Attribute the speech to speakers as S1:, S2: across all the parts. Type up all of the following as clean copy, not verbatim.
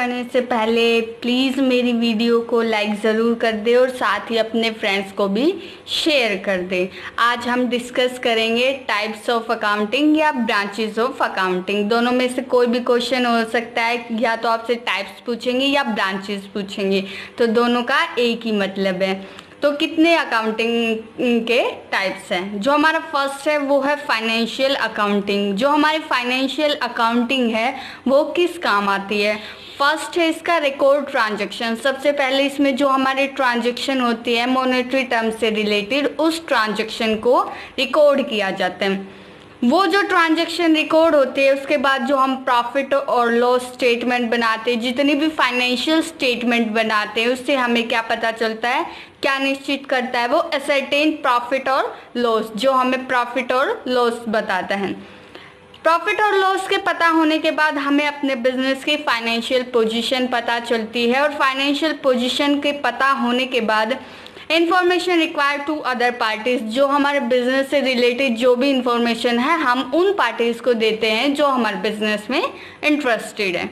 S1: करने से पहले प्लीज़ मेरी वीडियो को लाइक ज़रूर कर दे और साथ ही अपने फ्रेंड्स को भी शेयर कर दे। आज हम डिस्कस करेंगे टाइप्स ऑफ अकाउंटिंग या ब्रांचेस ऑफ अकाउंटिंग। दोनों में से कोई भी क्वेश्चन हो सकता है, या तो आपसे टाइप्स पूछेंगे या ब्रांचेस पूछेंगे, तो दोनों का एक ही मतलब है। तो कितने अकाउंटिंग के टाइप्स हैं? जो हमारा फर्स्ट है वो है फाइनेंशियल अकाउंटिंग। जो हमारी फाइनेंशियल अकाउंटिंग है वो किस काम आती है? फर्स्ट है इसका रिकॉर्ड ट्रांजैक्शन। सबसे पहले इसमें जो हमारी ट्रांजैक्शन होती है मॉनेटरी टर्म से रिलेटेड, उस ट्रांजैक्शन को रिकॉर्ड किया जाता है। वो जो ट्रांजैक्शन रिकॉर्ड होती है उसके बाद जो हम प्रॉफिट और लॉस स्टेटमेंट बनाते हैं, जितनी भी फाइनेंशियल स्टेटमेंट बनाते हैं, उससे हमें क्या पता चलता है, क्या निश्चित करता है? वो असर्टेन प्रॉफिट और लॉस, जो हमें प्रॉफिट और लॉस बताता है। प्रॉफिट और लॉस के पता होने के बाद हमें अपने बिजनेस की फाइनेंशियल पोजीशन पता चलती है, और फाइनेंशियल पोजीशन के पता होने के बाद information required to other parties, जो हमारे बिजनेस से रिलेटेड जो भी इंफॉर्मेशन है हम उन पार्टीज को देते हैं जो हमारे बिजनेस में इंटरेस्टेड है।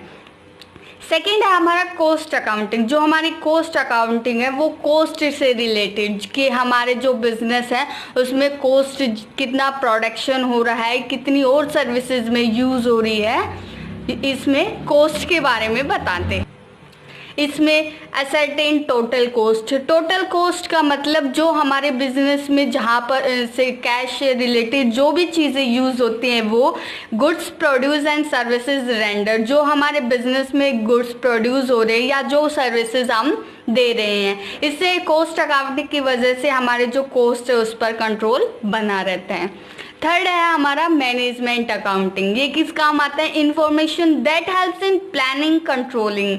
S1: सेकेंड है हमारा कॉस्ट अकाउंटिंग। जो हमारी कॉस्ट अकाउंटिंग है वो कॉस्ट से रिलेटेड, कि हमारे जो बिजनेस है उसमें कॉस्ट, कितना प्रोडक्शन हो रहा है, कितनी और सर्विसेज में यूज़ हो रही है, इसमें कॉस्ट के बारे में बताते हैं। इसमें ascertain total cost. Total cost का मतलब जो हमारे बिजनेस में जहाँ पर से कैश से रिलेटेड जो भी चीज़ें यूज़ होती हैं, वो goods produce and services render, जो हमारे बिजनेस में गुड्स प्रोड्यूस हो रहे हैं या जो सर्विसेज हम दे रहे हैं, इससे कॉस्ट अकाउंटिंग की वजह से हमारे जो कॉस्ट है उस पर कंट्रोल बना रहता है। थर्ड है हमारा मैनेजमेंट अकाउंटिंग। ये किस काम आता है? Information that helps in planning controlling.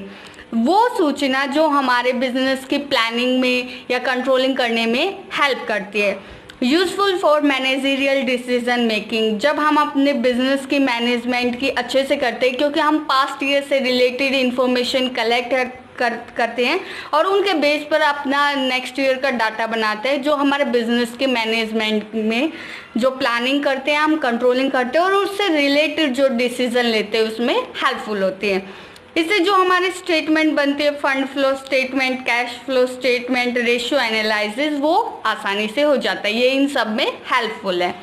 S1: वो सूचना जो हमारे बिजनेस की प्लानिंग में या कंट्रोलिंग करने में हेल्प करती है। Useful for managerial decision making. जब हम अपने बिजनेस की मैनेजमेंट की अच्छे से करते हैं, क्योंकि हम पास्ट ईयर से रिलेटेड इंफॉर्मेशन कलेक्ट करते हैं और उनके बेस पर अपना नेक्स्ट ईयर का डाटा बनाते हैं, जो हमारे बिजनेस के मैनेजमेंट में जो प्लानिंग करते हैं, हम कंट्रोलिंग करते हैं और उससे रिलेटेड जो डिसीजन लेते हैं उसमें हेल्पफुल होती है। इससे जो हमारे स्टेटमेंट बनती है, fund flow statement, cash flow statement, ratio analysis, वो आसानी से हो जाता है। ये इन सब में हेल्पफुल है।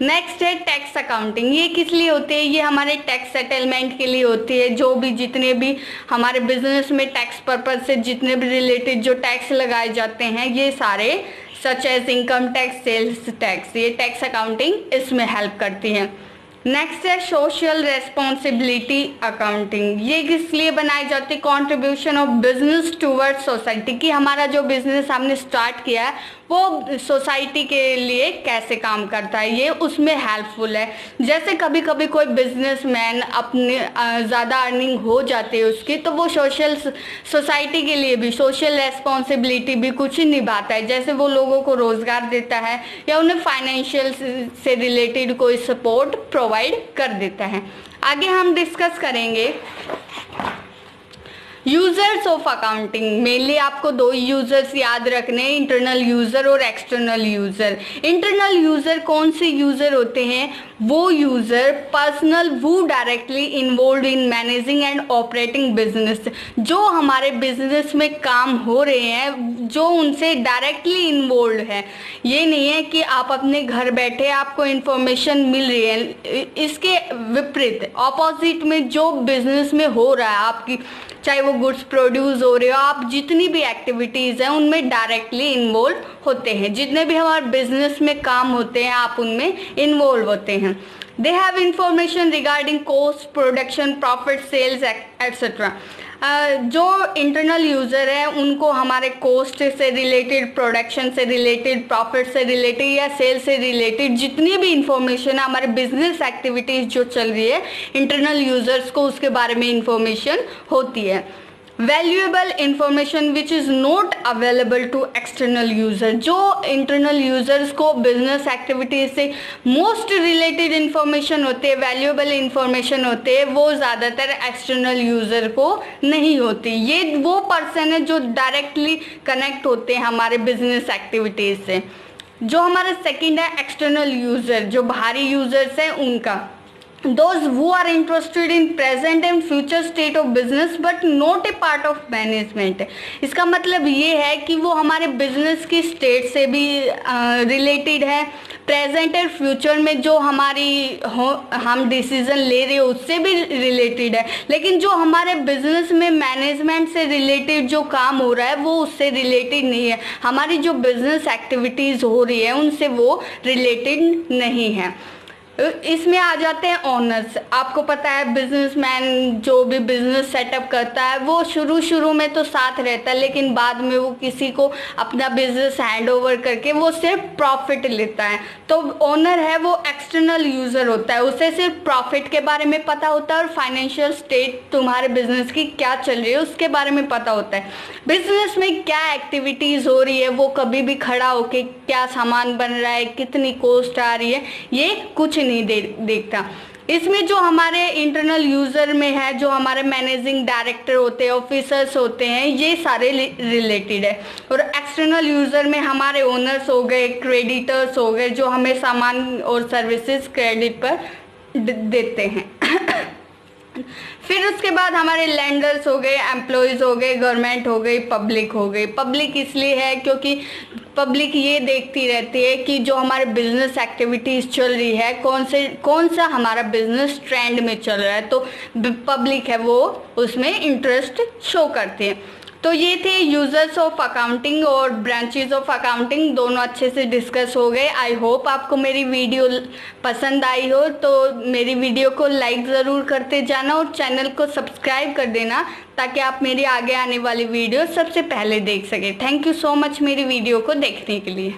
S1: नेक्स्ट है टैक्स अकाउंटिंग। ये किस लिए होती है? ये हमारे टैक्स सेटलमेंट के लिए होती है। जो भी जितने भी हमारे बिजनेस में टैक्स पर्पज से जितने भी रिलेटेड जो टैक्स लगाए जाते हैं, ये सारे such as income tax, sales tax, ये टैक्स अकाउंटिंग इसमें हेल्प करती है। नेक्स्ट है सोशल रेस्पॉन्सिबिलिटी अकाउंटिंग। ये किस लिए बनाई जाती है? Contribution of business toward society, कि हमारा जो बिजनेस हमने स्टार्ट किया है वो सोसाइटी के लिए कैसे काम करता है, ये उसमें हेल्पफुल है। जैसे कभी कभी कोई बिजनेसमैन अपने ज़्यादा अर्निंग हो जाती है उसकी, तो वो सोसाइटी के लिए भी सोशल रेस्पॉन्सिबिलिटी भी कुछ निभाता है। जैसे वो लोगों को रोज़गार देता है या उन्हें फाइनेंशियल से रिलेटेड कोई सपोर्ट प्रोवाइड कर देता है। आगे हम डिस्कस करेंगे यूजर्स ऑफ अकाउंटिंग। मेनली आपको दो यूजर्स याद रखने हैं, इंटरनल यूजर और एक्सटर्नल यूजर। इंटरनल यूजर कौन से यूजर होते हैं? वो यूजर पर्सनल वो directly involve in managing and operating business, जो हमारे बिजनेस में काम हो रहे हैं, जो उनसे डायरेक्टली इन्वॉल्व है। ये नहीं है कि आप अपने घर बैठे आपको इंफॉर्मेशन मिल रही है। इसके विपरीत ऑपोजिट में जो बिजनेस में हो रहा है आपकी, चाहे वो गुड्स प्रोड्यूस हो रहे हो, आप जितनी भी एक्टिविटीज़ हैं उनमें डायरेक्टली इन्वॉल्व होते हैं। जितने भी हमारे बिजनेस में काम होते हैं आप उनमें इन्वॉल्व होते हैं। They have information regarding cost, production, profit, sales etcetera. जो इंटरनल यूज़र है उनको हमारे कॉस्ट से रिलेटेड, प्रोडक्शन से रिलेटेड, प्रॉफिट से रिलेटेड या सेल से रिलेटेड जितनी भी इंफॉर्मेशन है, हमारे बिजनेस एक्टिविटीज़ जो चल रही है, इंटरनल यूज़र्स को उसके बारे में इंफॉर्मेशन होती है। Valuable information which is not available to external user. जो इंटरनल यूज़र्स को बिजनेस एक्टिविटीज से मोस्ट रिलेटेड इंफॉर्मेशन होते हैं, वैल्यूएबल इंफॉर्मेशन होते हैं, वो ज़्यादातर एक्सटर्नल यूज़र को नहीं होती। ये वो पर्सन है जो डायरेक्टली कनेक्ट होते हैं हमारे बिजनेस एक्टिविटीज़ से। जो हमारा सेकंड है एक्सटर्नल यूज़र, जो बाहरी यूज़र्स हैं उनका। those who are interested in present and future state of business but not a part of management। इसका मतलब ये है कि वो हमारे बिजनेस की स्टेट से भी रिलेटेड है, प्रेजेंट और फ्यूचर में जो हम डिसीजन ले रहे हो उससे भी रिलेटेड है, लेकिन जो हमारे बिजनेस में मैनेजमेंट से रिलेटेड जो काम हो रहा है वो उससे रिलेटेड नहीं है, हमारी जो बिजनेस एक्टिविटीज़ हो रही है उनसे वो रिलेटेड नहीं है। इसमें आ जाते हैं ओनर्स। आपको पता है बिजनेसमैन जो भी बिजनेस सेटअप करता है वो शुरू में तो साथ रहता है, लेकिन बाद में वो किसी को अपना बिजनेस हैंड ओवर करके वो सिर्फ प्रॉफिट लेता है। तो ओनर है वो एक्सटर्नल यूज़र होता है, उसे सिर्फ प्रॉफिट के बारे में पता होता है और फाइनेंशियल स्टेट तुम्हारे बिजनेस की क्या चल रही है उसके बारे में पता होता है। बिजनेस में क्या एक्टिविटीज़ हो रही है, वो कभी भी खड़ा होके क्या सामान बन रहा है, कितनी कॉस्ट आ रही है, ये कुछ नहीं देखता। इसमें जो हमारे इंटरनल यूजर में है, जो हमारे मैनेजिंग डायरेक्टर होते हैं, ऑफिसर्स होते हैं, ये सारे रिलेटेड है। और एक्सटर्नल यूजर में हमारे ओनर्स हो गए, क्रेडिटर्स हो गए, जो हमें सामान और सर्विसेज क्रेडिट पर देते हैं। फिर उसके बाद हमारे लैंडर्स हो गए, एम्प्लॉयज़ हो गए, गवर्नमेंट हो गई, पब्लिक हो गई। पब्लिक इसलिए है क्योंकि पब्लिक ये देखती रहती है कि जो हमारे बिजनेस एक्टिविटीज़ चल रही है, कौन सा हमारा बिजनेस ट्रेंड में चल रहा है, तो पब्लिक है वो उसमें इंटरेस्ट शो करती है। तो ये थे यूजर्स ऑफ अकाउंटिंग और ब्रांचेस ऑफ अकाउंटिंग, दोनों अच्छे से डिस्कस हो गए। आई होप आपको मेरी वीडियो पसंद आई हो, तो मेरी वीडियो को लाइक ज़रूर करते जाना और चैनल को सब्सक्राइब कर देना ताकि आप मेरी आगे आने वाली वीडियो सबसे पहले देख सकें। थैंक यू सो मच मेरी वीडियो को देखने के लिए।